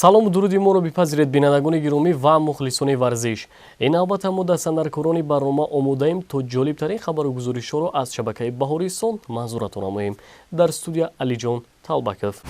салому дуруди моро бипазиред бинандагони гиромӣ ва мухлисони варзиш. Ин навбат мо дар сандаркорони барнома омодаем то ҷолибтарин хабару гузоришҳоро аз шабакаи Баҳористон манзуратон намоем. Дар студия Алиҷон Талбаков.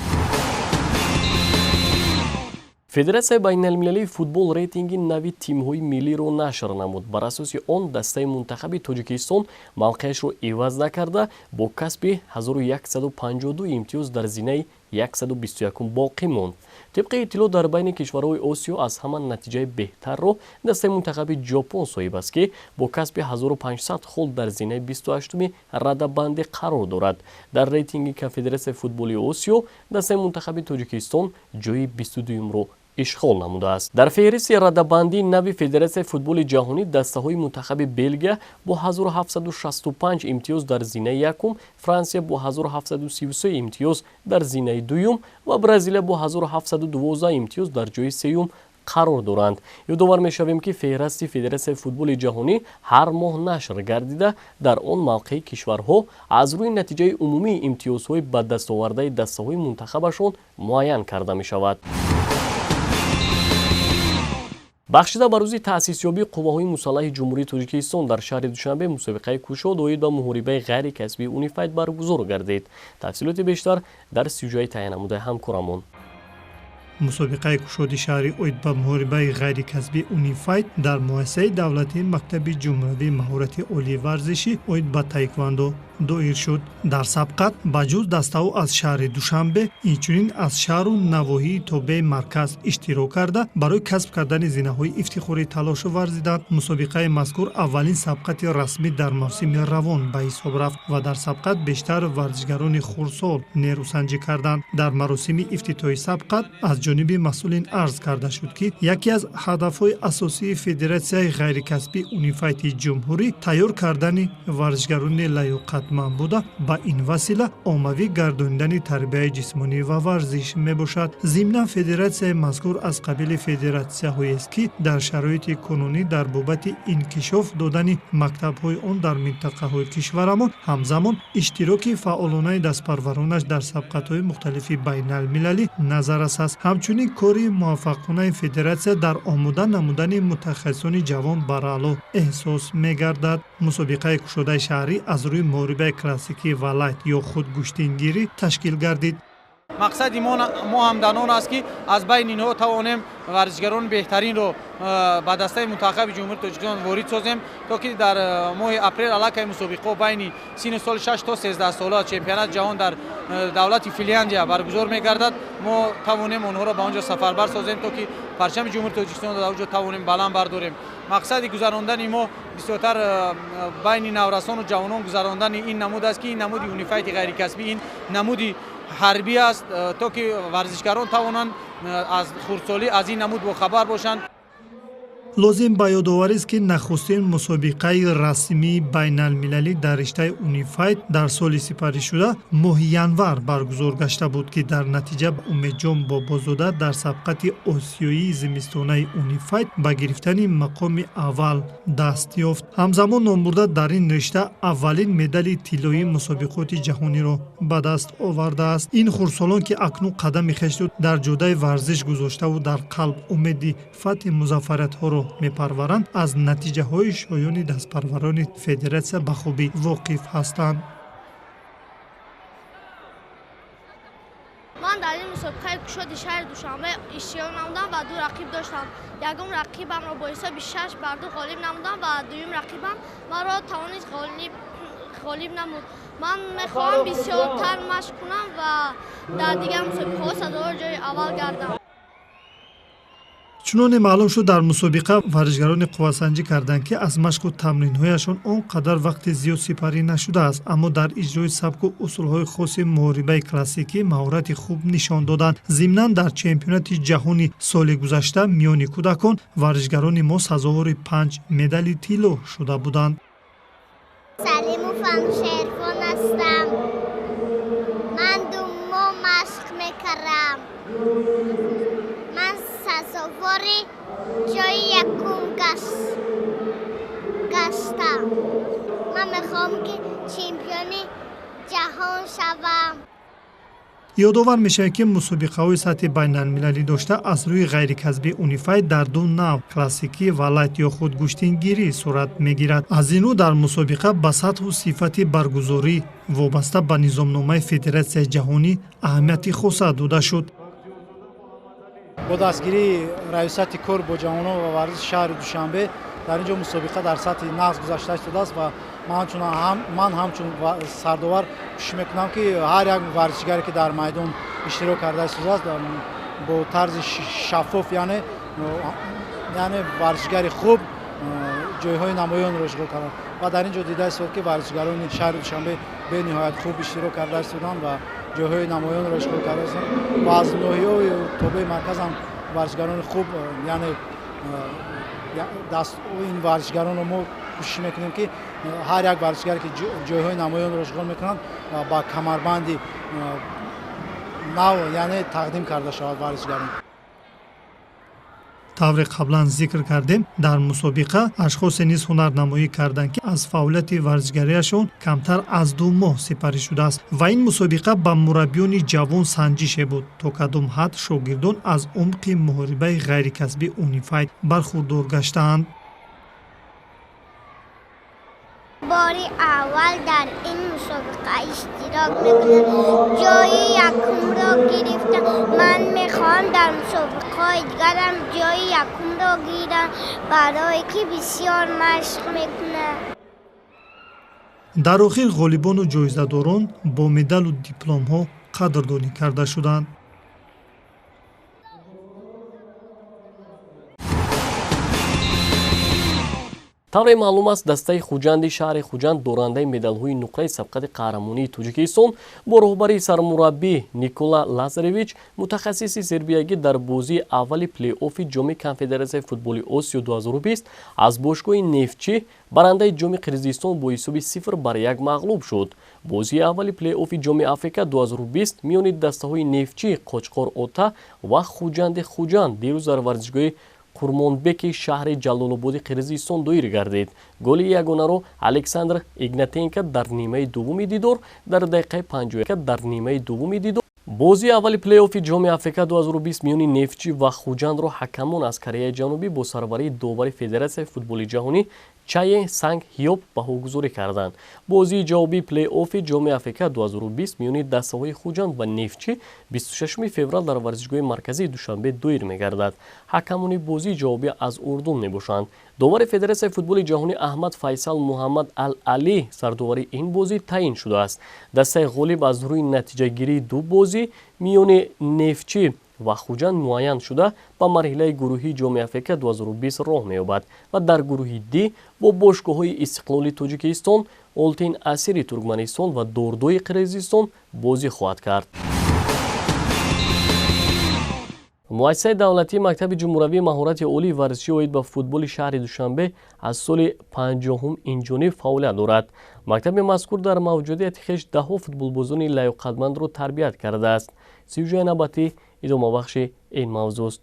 Федератсияи байналмилалии футбол рейтинги нави тимҳои миллиро нашр намуд. Бар асоси он дастаи мунтахаби Тоҷикистон мавқеашро иваз накарда бо касби 1152 имтиёз дар зинаи 121 боқӣ монд. Тибқи иттилоъ дар байни кишварҳои Осиё аз ҳама натиҷаи беҳтарро дастаи мунтахаби Ҷопон соҳиб аст, ки бо касби 1500 хол дар зинаи 28-уми радабандӣ қарор дорад. Дар рейтинги Конфедератсияи футболи Осиё дастаи мунтахаби Тоҷикистон ҷойи 22-умро ишғол намудааст. Дар феҳристи радабандии нави Федератсияи футболи ҷаҳонӣ дастаҳои мунтахаби Белгия бо 1765 имтиёз дар зинаи якум, Франсия бо 1733 имтиёз дар зинаи дуюм ва Бразилия бо 1712 имтиёз дар ҷойи сеюм қарор доранд. Ёдовар мешавем, ки феҳристи Федератсияи футболи ҷаҳонӣ ҳар моҳ нашр гардида, дар он мавқеи кишварҳо аз рӯи натиҷаи умумии имтиёзҳои ба дастовардаи дастаҳои мунтахабашон муайян карда мешавад. бахшида ба рӯзи таъсисёбии қувваҳои мусаллаҳи ҷумҳурии Тоҷикистон дар шаҳри Душанбе мусобиқаи кушод оид ба муҳорибаи ғайрикасбии Унифайт баргузор гардид. Тафсилоти бештар дар сюжети таҳия намудаи ҳамкорамон. мусобиқаи кушоди шаҳрӣ оид ба муҳорибаи ғайрикасбии Унифайт дар муассисаи давлатии Мактаби ҷумҳуравии маҳорати олии варзишӣ оид ба таеквондо доир шуд. Дар сабқат ба ҷуз дастаҳо аз шаҳри Душанбе инчунин аз шаҳру навоҳии тобеи марказ иштирок карда барои касб кардани зинаҳои ифтихорӣ талошу варзиданд. мусобиқаи мазкур аввалин сабқати расмӣ дар мавсими равон ба ҳисоб рафт ва дар сабқат бештар варзишгарони хурдсол нерӯсанҷӣ карданд. дар маросими ифтитоҳи сабқат аз ҷониби масъулин арз карда шуд, ки яке аз ҳадафҳои асосии Федератсияи ғайрикасбии Унифайти ҷумҳурӣ тайёр кардани варзишгарони лаёқатманд буда ба ин васила оммавӣ гардонидани тарбияи ҷисмонӣ ва варзиш мебошад. зимнан федератсияи мазкур аз қабили федератсияҳоест, ки дар шароити кунунӣ дар бобати инкишоф додани мактабҳои он дар минтақаҳои кишварамон ҳамзамон иштироки фаъолонаи дастпарваронаш дар сабқатҳои мухталифи байналмилалӣ назаррас аст. ҳамчунин кори муваффақонаи федератсия дар омода намудани мутахассисони ҷавон бараъло эҳсос мегардад. мусобиқаи кушодаи шаҳрӣ аз рӯи муҳорибаи классикӣ ва лайт ё худгӯштингирӣ ташкил гардид. мақсади мо ҳамдан он аст, ки аз байни инҳо тавонем варзишгарони беҳтаринро ба дастаи мунтахаби ҷумҳурии Тоҷикистон ворид созем, то ки дар моҳи апрел аллакай мусобиқаҳо байни синни соли 6 то 13 сола чемпионати ҷаҳон дар давлати Финляндия баргузор мегардад. мо тавонем онҳоро ба онҷо сафарбар созем, то ки парчами ҷумҳурии Тоҷикистон дар онҷо тавонем баланд бардорем. мақсади гузарондани мо бисёртар байни наврасону ҷавонон гузарондани ин намуд аст, ки ин намуди Унифайти ғайрикасбӣ ин намуди ҳарбӣ аст, то ки варзишгарон тавонанд аз хурдсолӣ аз ин намуд бохабар бошанд. лозим ба ёдоварист, ки нахустин мусобиқаи расмии байналмилалӣ дар риштаи Унифайт дар соли сипаришуда моҳи январ баргузор гашта буд, ки дар натиҷа Умедҷон Бобозода дар сабқати осиёии зимистонаи Унифайт ба гирифтани мақоми аввал даст ёфт. ҳамзамон номбурда дар ин ришта аввалин медали тиллоии мусобиқоти ҷаҳониро ба даст овардааст. ин хурдсолон, ки акнун қадами хешро дар ҷодаи варзиш гузоштаву дар қалб умеди фатҳи музаффариятҳоро мепарваранд, аз натиҷаҳои шоёни дастпарварони федератсия ба хубӣ воқиф ҳастанд. ман дар ин мусобиқаи кушоди шаҳри Душанбе иштирок намудам ва ду рақиб доштам. ягум рақибамро бо ҳисоби 6-2 ғолиб намудам ва дуюм рақибам маро тавонист ғолиб намуд. ман мехоҳам бисёртар машқ кунам ва дар дигар мусобиқаҳо сазовор ҷойи аввал гардам. чуноне маълум шуд, дар мусобиқа варзишгарони қуввасанҷӣ карданд, ки аз машқу тамринҳояшон он қадар вақти зиёд сипарӣ нашудааст, аммо дар иҷрои сабку усулҳои хоси муҳорибаи классикӣ маҳорати хуб нишон доданд. зимнан дар чемпионати ҷаҳони соли гузашта миёни кӯдакон варзишгарони мо сазовори 5 медали тилло шуда буданд. салиму фаншервон ҳастам. ман 2 моҳ машқ мекардам. ман сазовори ҷойи якум гаштам. ман мехоҳам, ки чемпиони ҷаҳон шавам. یادآور میشه که مسابقه‌های سطح بین‌المللی داشته از روی غیرکسبی اونیفاید در دو نوع کلاسیکی و لایت یا خودگوشتنگیری صورت میگیرد. از این رو در مسابقه به سطح و صفت برگزاری وابسته به نظامنامه فدراسیون جهانی اهمیت خاص داده شد. با دستگیری ریاست کور با جوانان و ورزش شهر دوشنبه در اینجا مسابقه در سطح نقض گذاشته شده است و من همچون سرداور کوشش میکنم که هر یک ورزشگری که در میدان اشتراک کرده شده است با طرز شفاف یعنی ورزشگری خوب جایهای نمایان را اشغال کنند و در اینجا دیده شد که ورزشگران شهر دوشنبه به نهایت خوب اشتراک کرده شدند و جایهای نمایان را اشغال کرده شدند و از ناحیه‌های تابع مرکز هم ورزشگران خوب یعنی دست این ورزشگران رو ما کوشش میکنیم که هر یک ورزشگر که جایهای نمایان را اشغال میکنند و با کمربندی نو یعنی تقدیم کرده شود ورزشگران. طور قبلا ذکر کردیم در مسابقه اشخاص نیز هنرنمایی کردند که از فعالیت ورزشگریشان کمتر از 2 ماه سپری شده است و این مسابقه به مربیان جوان سنجش بود تا کدام حد شاگردان از عمق محاربه غیرکسبی اونیفاید برخوردار گشتند. باری اول در این مسابقه اشتراک میکنم، جای یکم را گرفتم. من میخوام در مسابقه دیگرم جای یکم را گیرم برای که بسیار مشق میکنم. در آخر غالبان و جایزه‌داران با مدال و دیپلم ها قدردانی کرده شدند. тавре маълум аст дастаи хуҷанди шаҳри хуҷанд дорандаи медалҳои нуқраи сабқати қаҳрамонии тоҷикистон бо роҳбари сармураббӣ Никола Лазаревич мутахассиси сербиягӣ дар бозии аввали плей-оффи ҷоми конфедератсияи футболи Осиё 2020 аз бошгоҳи Нефтчӣ барандаи ҷоми Қирғизистон бо ҳисоби 0-1 мағлуб шуд. бозии аввали плей-оффи ҷоми Африка 2020 миёни дастаҳои Нефтчӣ, Қочқор Ота ва Хуҷанди Хуҷанд дирӯз дар варзишгоҳи Курмонбеки шаҳри Ҷалолободи Қирғизистон доир гардид. голи ягонаро Александр Игнатенко дар нимаи дуввуми дидор дар дақиқаи 51 дар нимаи дуввуми дидор. бозии аввали плей-оффи ҷоми Африка 2020 миёни Нефтчӣ ва Хуҷандро ҳакамон аз Кореяи Ҷанубӣ бо сарварии довари Федератсияи футболи ҷаҳонӣ Чае Санг Ҳиёб баҳогузорӣ карданд. бозии ҷавобии плей-оффи ҷоми Африка 2020 миёни дастаҳои Хуҷанд ва Нефтчӣ 26 феврал дар варзишгоҳи марказии Душанбе доир мегардад. ҳакамони бозии ҷавобӣ аз Урдун мебошанд. довари Федератсияи футболи ҷаҳонӣ Аҳмад Файсал Муҳаммад Ал-Али сардовари ин бозӣ таъин шудааст. дастаи ғолиб аз рӯи натиҷагирии ду бозӣ миёни Нефтчӣ ва Хуҷанд муайян шуда ба марҳилаи гурӯҳии ҷоми Африка 2020 роҳ меёбад ва дар гурӯҳи Д бо бошгоҳҳои Истиқлоли Тоҷикистон, Олтин Асири Туркманистон ва Дордои Қирғизистон бозӣ хоҳад кард. муассисаи давлатии мактаби ҷумҳуравии маҳорати олии варзишӣ оид ба футболи шаҳри Душанбе аз соли 50 инҷониб фаъолият дорад. мактаби мазкур дар мавҷудияти хеш даҳҳо футболбозони лайоқатмандро тарбият кардааст. сиюҷаи навбатӣ идомабахши ин мавзӯъст.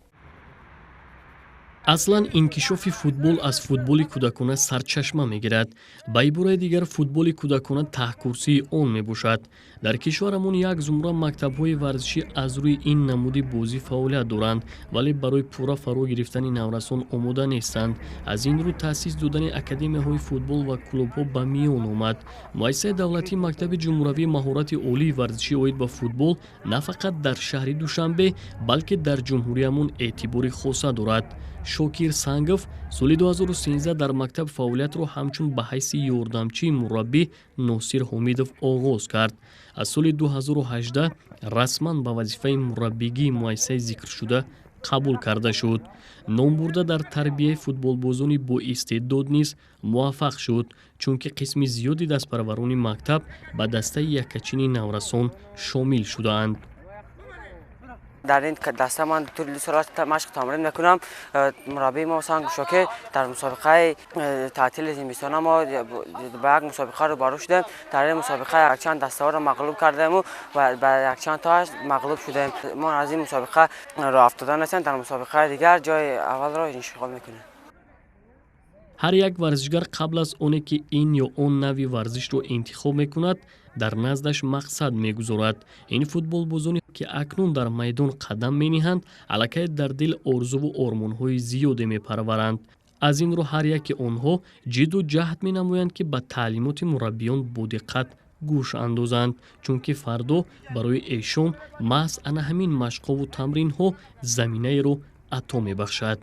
аслан инкишофи футбол аз футболи кӯдакона сарчашма мегирад. ба ибораи дигар футболи кӯдакона таҳкурсии он мебошад. дар кишварамон як зумра мактабҳои варзишӣ аз рӯи ин намуди бозӣ фаъолият доранд, вале барои пурра фаро гирифтани наврасон омода нестанд. аз ин рӯ таъсис додани академияҳои футбол ва клубҳо ба миён омад. муассисаи давлатии мактаби ҷумҳуравии маҳорати олии варзишӣ оид ба футбол на фақат дар шаҳри Душанбе, балки дар ҷумҳуриямон эътибори хоса дорад. Шокир Сангов соли 2013 дар мактаб фаъолиятро ҳамчун ба ҳайси ёрдамчии мураббӣ Носир Ҳомидов оғоз кард. аз соли 2018 расман ба вазифаи мураббигии муассисаи зикршуда қабул карда шуд. номбурда дар тарбияи футболбозони боистеъдод низ муваффақ шуд, чунки қисми зиёди дастпарварони мактаб ба дастаи якачини наврасон шомил шудаанд. در این دسته من طول سالات مشق تمرین میکنم. مربی ما سانگ شوکه در مسابقه تعطیل زمستان ما به یک مسابقه رو بارو شدیم. در این مسابقه یک چند دسته ها رو مغلوب کردیم و به یک چند تاش مغلوب شدیم. ما از این مسابقه راه افتادن هستیم، در مسابقه دیگر جای اول رو انتخاب میکنیم. ҳар як варзишгар қабл аз оне ки ин ё он нави варзишро интихоб мекунад, дар наздаш мақсад мегузорад. ин футболбозоне ки акнун дар майдон қадам мениҳанд аллакай дар дил орзуву ормонҳои зиёде мепарваранд. аз ин рӯ ҳар яки онҳо ҷидду ҷаҳд менамоянд ки ба таълимоти мураббиён бодиққат гӯш андозанд, чунки фардо барои эшон маҳз ана ҳамин машқову тамринҳо заминаеро ато мебахшад.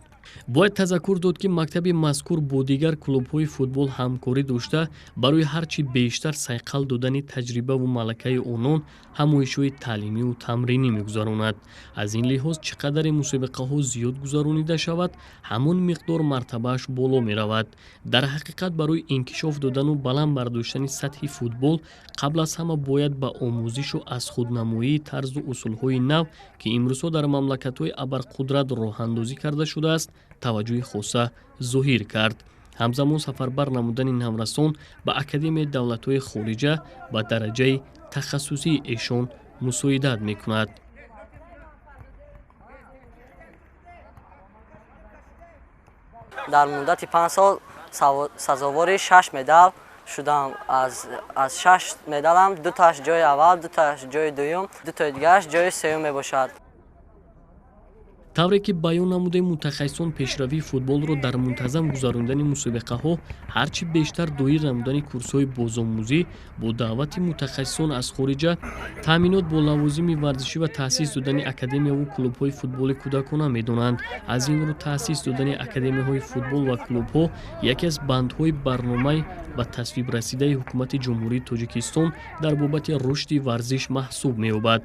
бояд тазаккур дод ки мактаби мазкур бо дигар клубҳои футбол ҳамкорӣ дошта барои ҳарчи бештар сайқал додани таҷрибаву малакаи онон ҳамоишҳои таълимиву тамринӣ мегузаронад. аз ин лиҳоз чӣ қадаре мусобиқаҳо зиёд гузаронида шавад ҳамон миқдор мартабааш боло меравад. дар ҳақиқат барои инкишоф додану баланд бардоштани сатҳи футбол қабл аз ҳама бояд ба омӯзишу аз худнамоии тарзу усулҳои нав ки имрӯзҳо дар мамлакатҳои абарқудрат роҳандозӣ карда шудааст таваҷҷӯҳи хоса зоҳир кард. ҳамзамон сафарбар намудани наврасон ба академияи давлатҳои хориҷа ба дараҷаи тахассусии эшон мусоидат мекунад. дар муддати 5 сол сазовори 6 медал шудам. аз 6 медалам 2таш ҷои аввал, 2таш ҷои дуюм, 2тои дигараш ҷои сеюм мебошад. тавре ки баён намудаи мутахассисон пешравии футболро дар мунтазам гузарондани мусобиқаҳо ҳарчи бештар доир намудани курсҳои бозомӯзӣ бо даъвати мутахассисон аз хориҷа, таъминот бо лавозими варзишӣ ва таъсис додани академияву клубҳои футболи кӯдакона медонанд. аз ин рӯ таъсис додани академияҳои футбол ва клубҳо яке аз бандҳои барномаи ба тасвиб расидаи ҳукумати ҷумҳурии Тоҷикистон дар бобати рушди варзиш маҳсуб меёбад.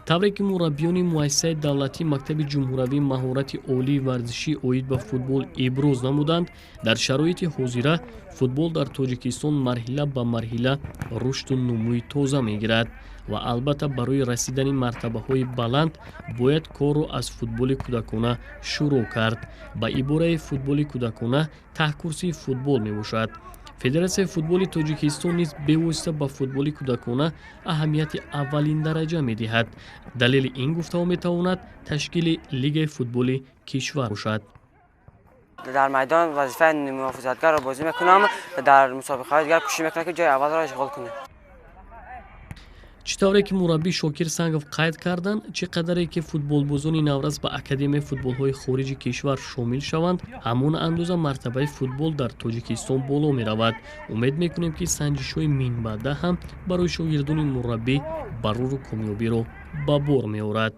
тавре ки мураббиёни муассисаи давлатӣ мактаби ҷумҳуравии маҳорати олии варзишӣ оид ба футбол иброз намуданд, дар шароити ҳозира футбол дар Тоҷикистон марҳила ба марҳила рушду нумӯи тоза мегирад ва албатта барои расидани мартабаҳои баланд бояд корро аз футболи кӯдакона шурӯъ кард. ба ибораи футболи кӯдакона таҳкурсии футбол мебошад. федератсияи футболи Тоҷикистон низ бевосита ба футболи кӯдакона аҳамияти аввалиндараҷа медиҳад. далели ин гуфтаҳо метавонад ташкили лигаи футболи кишвар бошад. дар майдон вазифаи муҳофизатгарро бозӣ мекунам, дар мусобиқаҳои дигар кӯшиш мекунам ки ҷои аввалро ишғол кунам. чӣ тавре ки мураббӣ Шокир Сангов қайд карданд, чӣ қадаре ки футболбозони наврас ба академияи футболҳои хориҷи кишвар шомил шаванд, ҳамон андоза мартабаи футбол дар Тоҷикистон боло меравад. умед мекунем ки санҷишҳои минбаъда ҳам барои шогирдони мураббӣ баруру комёбиро ба бор меорад.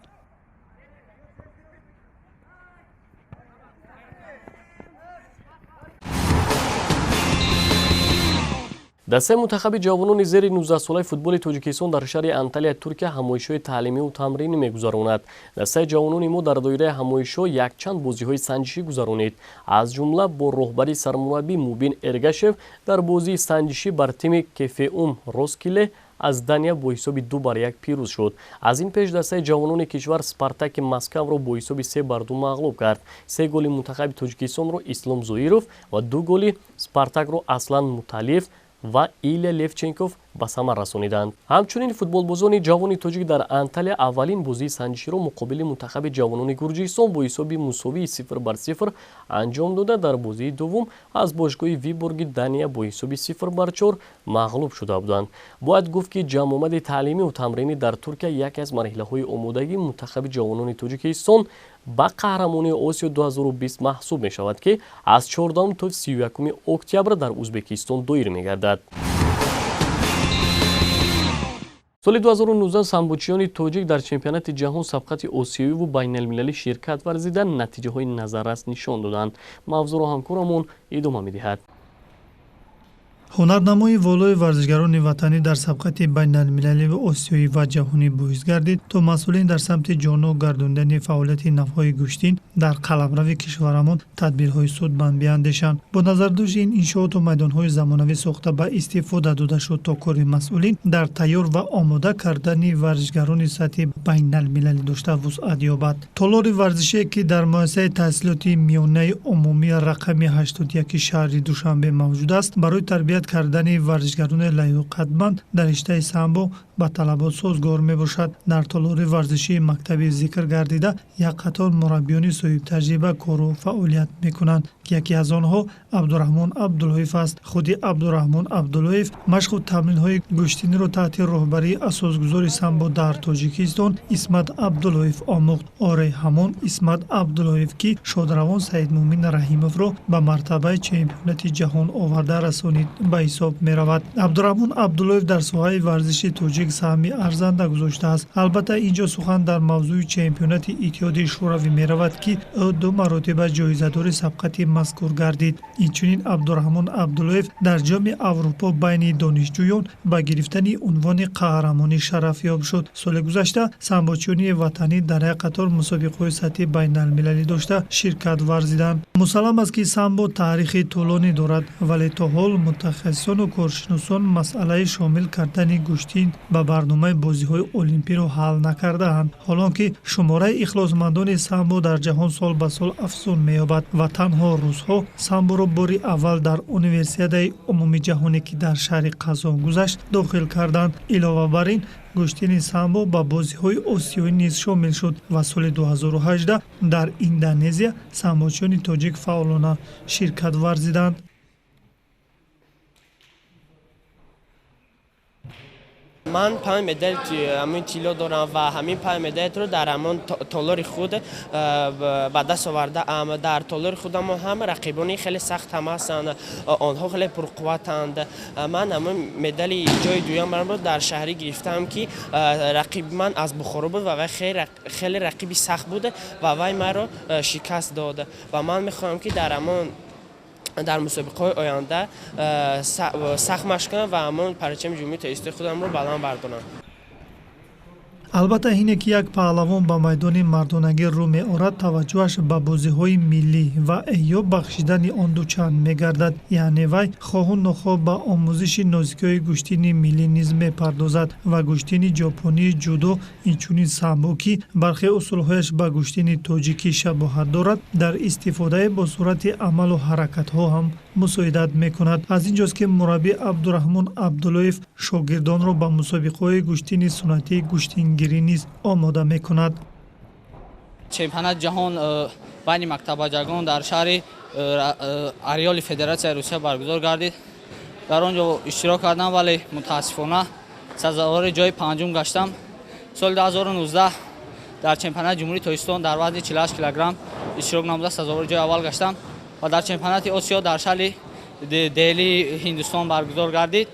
дастаи мунтахаби ҷавонони зери 19-солаи футболи Тоҷикистон дар шаҳри Анталия, Туркия ҳамоишҳои таълимиву тамринӣ мегузаронад. дастаи ҷавонони мо дар доираи ҳамоишҳо якчанд бозиҳои санҷишӣ гузаронид. аз ҷумла бо роҳбари сармураббӣ Мубин Эргашев дар бозии санҷишӣ бар тими КФУМ Роскиле аз Дания бо ҳисоби 2-1 пирӯз шуд. аз ин пеш дастаи ҷавонони кишвар Спартаки Москавро бо ҳисоби 3-2 мағлуб кард. 3 голи мунтахаби Тоҷикистонро Ислом Зоиров ва 2 голи Спартакро Аслан Муталиев ва Илия Левченков ба самар расониданд. ҳамчунин футболбозони ҷавони тоҷик дар Анталия аввалин бозии санҷиширо муқобили мунтахаби ҷавонони Гурҷистон бо ҳисоби мусовии 0-0 анҷом дода, дар бозии дуввум аз бошгоҳи Виборги Дания бо ҳисоби 0-4 мағлуб шуда буданд. бояд гуфт ки ҷамъомади таълимиву тамринӣ дар Туркия яке аз марҳилаҳои омодагии мунтахаби ҷавонони Тоҷикистон ба қаҳрамонии Осиё 2020 маҳсуб мешавад ки аз 14 то 31 октябр дар Узбекистон доир мегардад. соли 2019 самбочиёни тоҷик дар чемпионати ҷаҳон сабқати осиёву байналмилалӣ ширкат варзида натиҷаҳои назаррас нишон доданд. мавзӯъро ҳамкорамон идома медиҳад. ҳунарнамои волои варзишгарони ватанӣ дар сабқати байналмилаливу осиёӣ ва ҷаҳонӣ боис гардид то масъулин дар самти ҷоно гардондани фаъолияти навъҳои гӯштин дар қаламрави кишварамон тадбирҳои судбанд биандешанд. бо назардошти ин иншооту майдонҳои замонавӣ сохта ба истифода дода шуд то кори масъулин дар тайёр ва омода кардани варзишгарони сатҳи байналмилалӣ дошта вусъат ёбад. толори варзишие ки дар муассисаи таҳсилоти миёнаи умумии рақами 81 шаҳри Душанбе мавҷуд аст, барои тарбият تقویت کردن ورزشکاران لیاقتمند در رشته سامبو به طلبات سازگار میباشد. در طول ورزشی مکتبی ذکر گردیده یک قطار مربیان صاحب تجربه کار و فعالیت میکنند که یکی از آنها عبدالرحمن عبداللهیف است. خود عبدالرحمن عبداللهیف مشق و تمرین های گشتینی را تحت راهبری اساسگذار سامبو در تاجیکستان اسمت عبداللهیف آموخت. آره همان اسمت عبداللهیف که شادروان سعید مومن رحیمов را به مرتبه چمپیونات جهان آورده رسانید به حساب می رود. عبدالرحمن عبداللهیف در ساحه ورزش تاجیک سهمی ارزنده گذاشته است. البته اینجا سخن در موضوع چمپیونات اتحادیه شوروی می رود که او 2 مرتبه جایزه‌دار سبقت مذکور گردید. اینچنین عبدالرحمن عبداللهیف در جام اروپا بین دانشجویان به گرفتن عنوان قهرمانی شرف یاب شد. سال گذشته سامبوچیان وطنی در یک قطار مسابقات سطحی بین المللی داشته شرکت ورزیدند. مسلم است که سامبو تاریخی طولانی دارد ولی تا حال متخصصان و کارشناسان مسئله شامل کردن گشتین به برنامه بازی‌های المپیک را حل نکرده‌اند. حالانکه شماره اخلاصمندان سامبو در جهان سال به سال افزون می‌یابد و تنها روزها سامبو را باری اول در اونیورسیاده عمومی جهانی که در شهر قزان گذشت داخل کردند. علاوه بر این گشتین سامبو با بازی‌های آسیایی نیز شامل شد و سال 2018 در اندونزیا سامبوچیان تاجیک فعالانه شرکت ورزیدند. من 5 مدال همین کیلو دارم و همین 5 مدال رو در همون تالار خود به دست آورده. در تالار خودم هم رقیبانی خیلی سخت هم هستند، آنها خیلی پرقوتند. من همون مدال جای دوم رو در شهری گرفتم که رقیب من از بخارا بود و وی خیلی رقیبی سخت بود و وی من رو شکست داد و من میخوام که در مسابقه آینده سخت مشق کنم و همون پرچم جمهوری اسلامی خودم رو بلند بردارم. البته اینه که یک پهلوان به میدان مردانگی رو می آورد توجهش به بازی‌های ملی و یا بخشیدن آن دوچند می‌گردد. یعنی وی خواه و نخواه به آموزش نازکی‌های گشتین ملی نیز می‌پردازد و گشتین ژاپنی جودو اینچنین سامبو که برخی اصول‌هایش به گشتین تاجیکی شباهت دارد در استفاده با صورت عمل و حرکت‌ها هم مساعدت می‌کند. از اینجاست که مربی عبدالرحمن عبداللهیف شاگردان را به مسابقه‌های گشتین سنتی گشتینگیری نیز آماده می‌کند. چمپیونات جهان بین مکتب‌جگان در شهر اریال فدراسیون روسیه برگزار گردید. در آنجا اشتراک کردم ولی متاسفانه سزاوار جای پنجم گشتم. سال 2019 در چمپیونات جمهوری تاجیکستان در وزن 48 کیلوگرم اشتراک نموده سزاوار جای اول گشتم و در چمپیونات آسیا در شهر دهلی هندوستان برگزار گردید.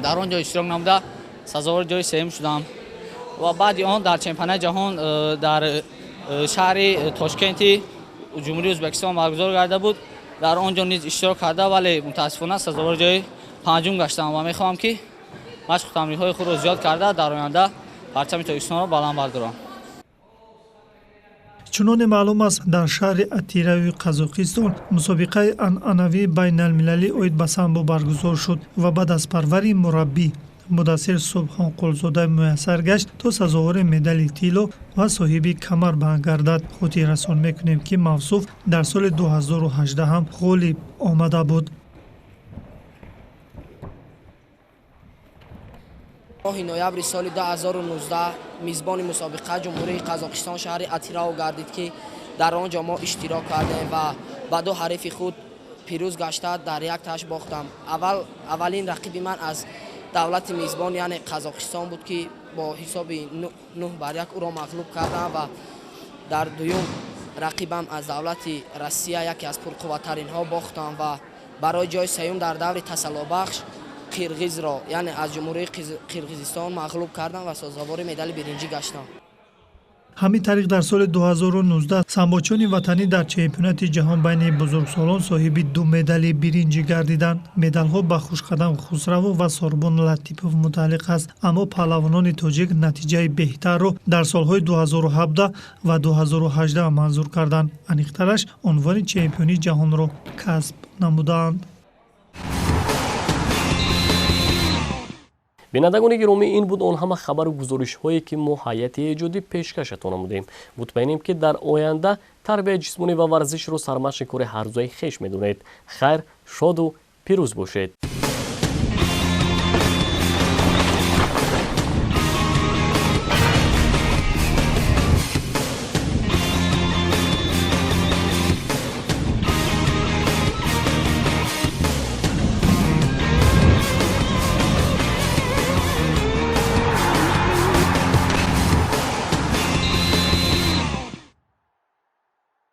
در آنجا اشتراک نموده سزاوار جای سوم شدم و بعد آن در چمپیونات جهان در شهر تاشکند جمهوری ازبکستان برگزار گردیده بود. در آنجا نیز اشتراک کرده ولی متاسفانه سزاوار جای پنجم گشتم و میخواهم که مشق و تمرین‌های خود را زیاد کرده در آینده پرچم تاجیکستان را بلند بردارم. چنان معلوم است در شهر اتیراوی قزاقستان مسابقه عنعنوی بین المللی اوید به سامبو برگزار شد و بعد از پروری مربی مدثر سبحان قلزاده میسر گشت تا سزاوار مدال طلا و صاحب کمربند گردد. خاطر رسان میکنیم که موصوف در سال 2018 هم غالب آمده بود. ماه نوامبر سال 2019 میزبان مسابقه جمهوری قزاقستان شهر اتیراو گردید که در آنجا ما اشتراک کردیم و با 2 حریف خود پیروز گشته در یک تاش باختم. اولین رقیب من از دولت میزبان یعنی قزاقستان بود که با حساب 9-1 او را مغلوب کردم و در دوم رقیبم از دولت روسیه یکی از پرقوت‌ترین ها باختم و برای جای سوم در دور تسلا بخش قرغیز را یعنی از جمهوری قرغیزستان مغلوب کردم و سزاوار مدال برنجی گشتم. همین طریق در سال 2019 سامبوچیان وطنی در چمپیونات جهان بین بزرگسالان صاحب 2 مدال برنجی گردیدند. مدال‌ها به خوشقدم خسرو و سوربون لطیپوف متعلق است، اما پهلوانان تاجیک نتیجه بهتر را در سال‌های 2017 و 2018 منظور کردند. انیق‌ترش عنوان چمپیونی جهان را کسب نمودند. بینندگان گرامی، این بود آن همه خبر و گزارش هایی که ما هیئت ایجادی پیشکشتان نمودیم. مطمئنیم که در آینده تربیت جسمانی و ورزش رو سرمشق کار هر روزه خویش میدونید. خیر، شاد و پیروز باشید.